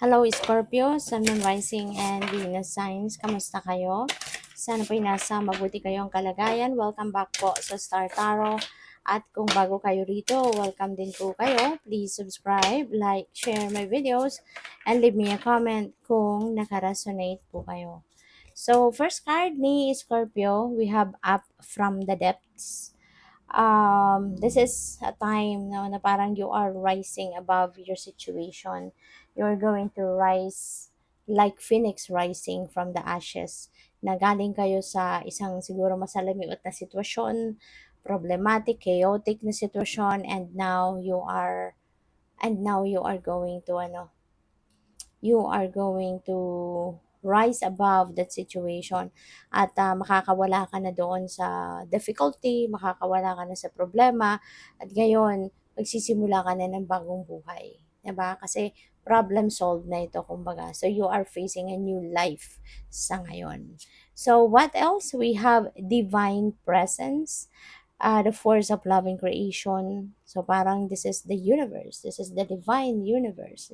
Hello Scorpio, Sun, Moon, Rising, and Venus signs. Kamusta kayo? Sana po'y nasa mabuti kayong kalagayan. Welcome back po sa Star Tarot. At kung bago kayo rito, welcome din po kayo. Please subscribe, like, share my videos, and leave me a comment kung nakaresonate po kayo. So, first card ni Scorpio, we have Up from the Depths. This is a time na parang you are rising above your situation. You're going to rise like phoenix rising from the ashes. Na galing kayo sa isang siguro masalamiot na sitwasyon, problematic, chaotic na sitwasyon, and now you are going to rise above that situation at makakawala ka na doon sa difficulty, makakawala ka na sa problema at ngayon magsisimula ka na ng bagong buhay. 'Di ba? Kasi problem solved na ito kumbaga. So you are facing a new life sa ngayon. So what else? We have divine presence, the force of loving creation. So parang this is the universe. This is the divine universe,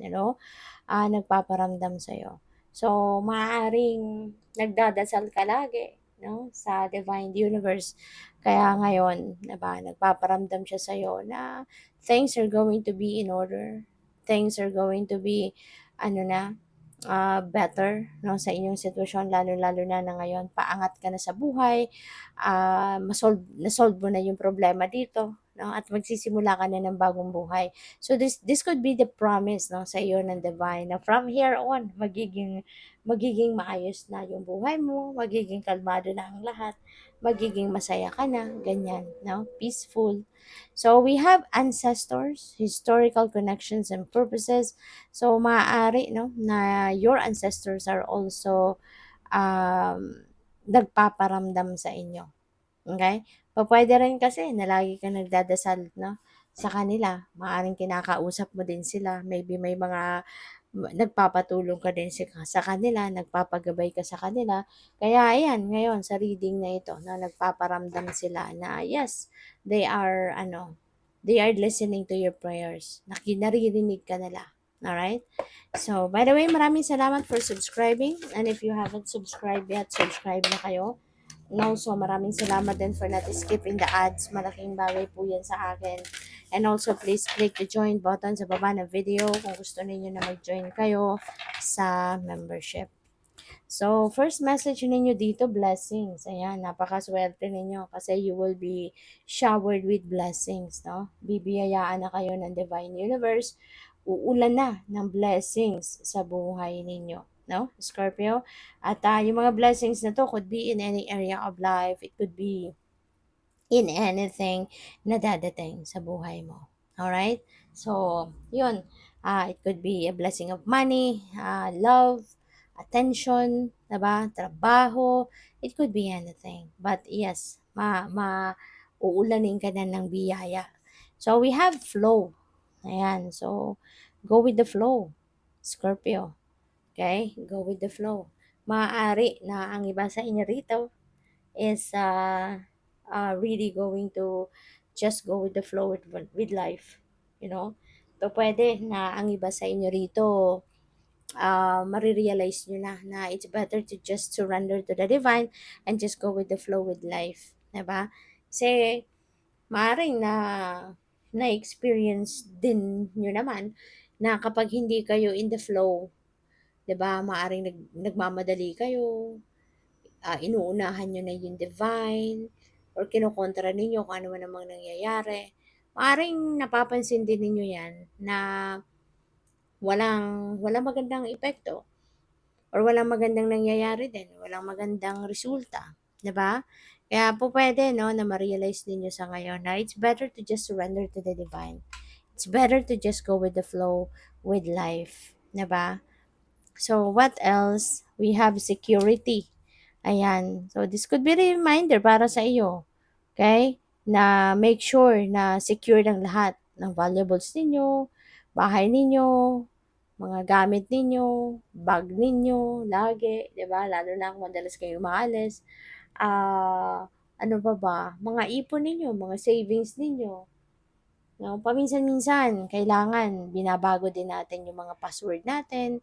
nagpaparamdam sa'yo. So, maaaring nagdadasal ka lagi, no, sa divine universe. Kaya ngayon, diba, nagpaparamdam siya sa'yo na things are going to be in order. Things are going to be, better, no, sa inyong sitwasyon, lalo-lalo na ngayon, paangat ka na sa buhay, nasolve mo na yung problema dito, no, at magsisimula ka na ng bagong buhay. So this could be the promise, no, sa iyo ng divine na from here on magiging maayos na yung buhay mo, magiging kalmado na ang lahat, magiging masaya ka na, ganyan, no, peaceful. So we have ancestors, historical connections and purposes. So maaari, no, na your ancestors are also nagpaparamdam sa inyo. Okay? Pupuwede rin kasi na lagi kang nagdadasal, no, sa kanila. Maaaring kinakausap mo din sila. Maybe may mga nagpapatulong ka din sa kanila, nagpapagabay ka sa kanila. Kaya ayan, ngayon sa reading na ito, na nagpaparamdam sila na yes, they are listening to your prayers. Naririnig ka nila. Alright? So, by the way, maraming salamat for subscribing. And if you haven't subscribed yet, subscribe na kayo. And also, maraming salamat din for not skipping the ads. Malaking bagay po yan sa akin. And also, please click the join button sa baba ng video kung gusto ninyo na mag-join kayo sa membership. So, first message ninyo dito, blessings. Ayan, napakaswerte ninyo kasi you will be showered with blessings, no? Bibiyayaan na kayo ng Divine Universe. Uulan na ng blessings sa buhay ninyo, no, Scorpio? At yung mga blessings na to could be in any area of life. It could be in anything na dadating sa buhay mo. Alright? So, yun. It could be a blessing of money, love, attention, diba? Trabaho. It could be anything. But yes, uulanin ka na ng biyaya. So, we have flow. Ayan. So, go with the flow, Scorpio. Okay? Go with the flow. Maaari na ang iba sa inyo rito is really going to just go with the flow with life. You know? So, pwede na ang iba sa inyo rito, marirealize nyo na it's better to just surrender to the divine and just go with the flow with life. Diba? Kasi, maaring na-experience din nyo naman na kapag hindi kayo in the flow, 'di ba, maaring nagmamadali kayo, inuunahan nyo na yung divine, or kinokontra ninyo kung ano man namang nangyayari. Maaring napapansin din ninyo yan na walang magandang epekto or walang magandang nangyayari din, walang magandang resulta, 'di ba? Kaya po pwede, no, na ma-realize ninyo sa ngayon na it's better to just surrender to the divine. It's better to just go with the flow with life, 'di ba? So, what else? We have security. Ayan. So, this could be a reminder para sa iyo. Okay? Na make sure na secure ang lahat ng valuables ninyo, bahay ninyo, mga gamit ninyo, bag ninyo, lagi, 'di ba? Lalo na kung madalas kayo maalis. Ano pa ba? Mga ipon ninyo, mga savings ninyo, No, paminsan-minsan kailangan binabago din natin yung mga password natin,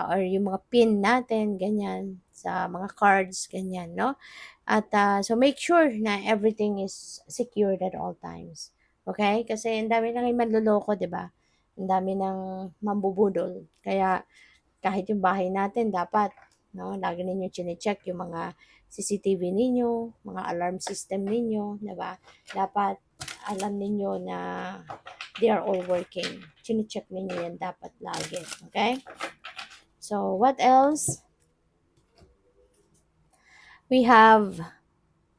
or yung mga PIN natin, ganyan, sa mga cards, ganyan, no? At so make sure na everything is secured at all times. Okay? Kasi ang dami nang manloloko, 'di ba? Ang dami ng mambubudol. Kaya kahit yung bahay natin dapat, no, lagi ninyo chine-check yung mga CCTV ninyo, mga alarm system ninyo, 'di ba? Dapat alam ninyo na they are all working. Chine-check ninyo yan dapat lagi. Okay? So, what else? We have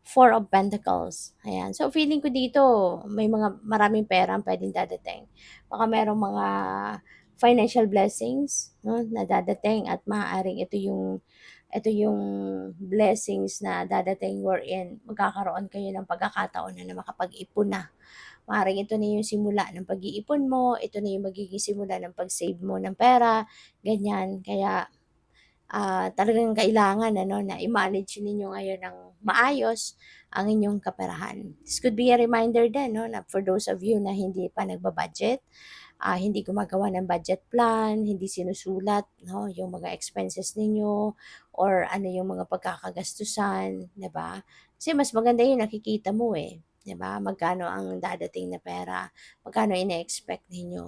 Four of Pentacles. Ayan. So, feeling ko dito, may mga maraming pera ang pwedeng dadating. Baka merong mga financial blessings, no, na dadating at maaaring ito yung blessings na dadating wherein magkakaroon kayo ng pagkakataon na makapag-ipon na. Maaaring ito na yung simula ng pag-iipon mo, ito na yung magiging simula ng pag-save mo ng pera, ganyan. Kaya talagang kailangan ano, na i-manage ninyo ngayon ng maayos ang inyong kaperahan. This could be a reminder din, no, na for those of you na hindi pa nagbabudget, hindi gumagawa ng budget plan, hindi sinusulat, no, yung mga expenses ninyo or ano yung mga pagkakagastusan, 'di ba? Kasi mas maganda yung nakikita mo eh, 'di ba? Magkano ang dadating na pera, magkano ine-expect ninyo,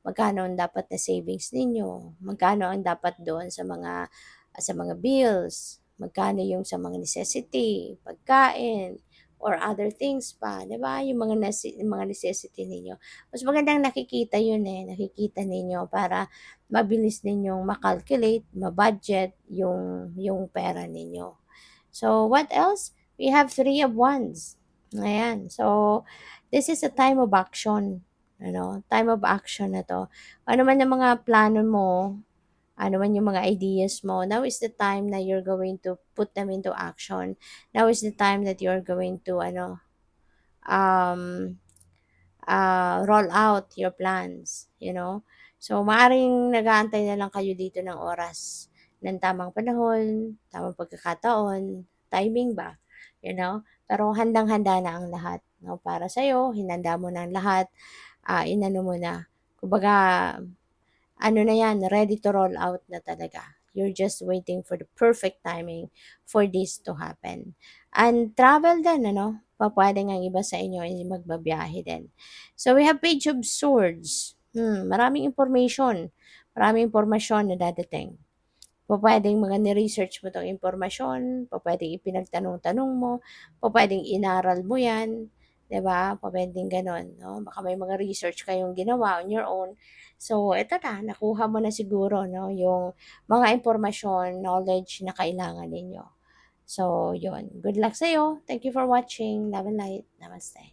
magkano ang dapat na savings ninyo, magkano ang dapat doon sa mga bills, magkano yung sa mga necessity, pagkain, or other things pa, 'di ba? Yung mga necessity ninyo. Mas magandang nakikita yun eh, nakikita ninyo para mabilis ninyong makalculate, ma-budget yung pera ninyo. So, what else? We have Three of Wands. Ayan. So, this is a time of action. Ano, time of action na to. Ano man yung mga plano mo, ano man yung mga ideas mo, now is the time na you're going to put them into action. Now is the time that you're going to, um, roll out your plans, you know. So, maaring nag-aantay na lang kayo dito ng oras, ng tamang panahon, tamang pagkakataon, timing ba, you know. Pero handang-handa na ang lahat, no, para sa'yo, hinanda mo na ang lahat, inano mo na. Kumbaga, ano na yan, ready to roll out na talaga. You're just waiting for the perfect timing for this to happen. And travel din, ano, pwede nga iba sa inyo ay magbabiyahe din. So, we have Page of Swords. Maraming information. Maraming impormasyon na dadating. Pupuwedeng mga ni-research mo 'tong impormasyon, pupuwedeng ipinagtanong-tanong mo, pupuwedeng inaral mo 'yan, 'di ba? Pupuwedeng gano'n, 'no? Baka may mga research kayong ginawa on your own. So, eto na, nakuha mo na siguro, 'no, yung mga impormasyon, knowledge na kailangan ninyo. So, 'yun. Good luck sa'yo. Thank you for watching. Love and light. Namaste.